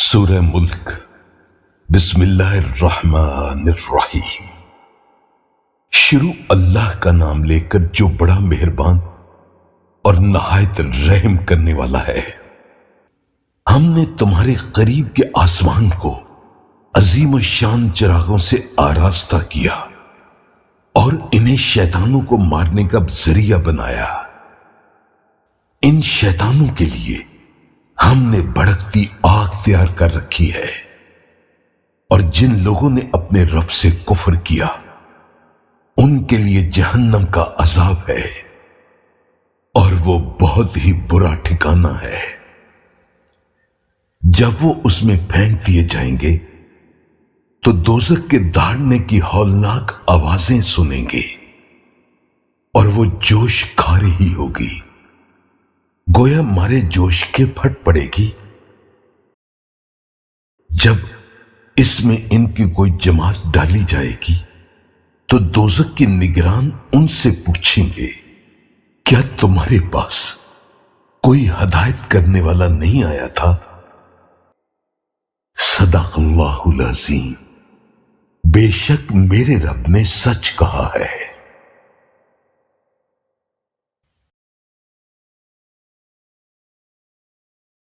سورہ ملک بسم اللہ الرحمن الرحیم۔ شروع اللہ کا نام لے کر جو بڑا مہربان اور نہایت رحم کرنے والا ہے۔ ہم نے تمہارے قریب کے آسمان کو عظیم الشان چراغوں سے آراستہ کیا اور انہیں شیطانوں کو مارنے کا ذریعہ بنایا۔ ان شیطانوں کے لیے ہم نے بھڑکتی آگ تیار کر رکھی ہے، اور جن لوگوں نے اپنے رب سے کفر کیا ان کے لیے جہنم کا عذاب ہے، اور وہ بہت ہی برا ٹھکانہ ہے۔ جب وہ اس میں پھینک دیے جائیں گے تو دوزخ کے دھاڑنے کی ہولناک آوازیں سنیں گے، اور وہ جوش کھا رہی ہوگی، گویا مارے جوش کے پھٹ پڑے گی۔ جب اس میں ان کی کوئی جماعت ڈالی جائے گی تو دوزخ کے نگران ان سے پوچھیں گے، کیا تمہارے پاس کوئی ہدایت کرنے والا نہیں آیا تھا؟ صدق اللہ العظیم۔ بے شک میرے رب نے سچ کہا ہے۔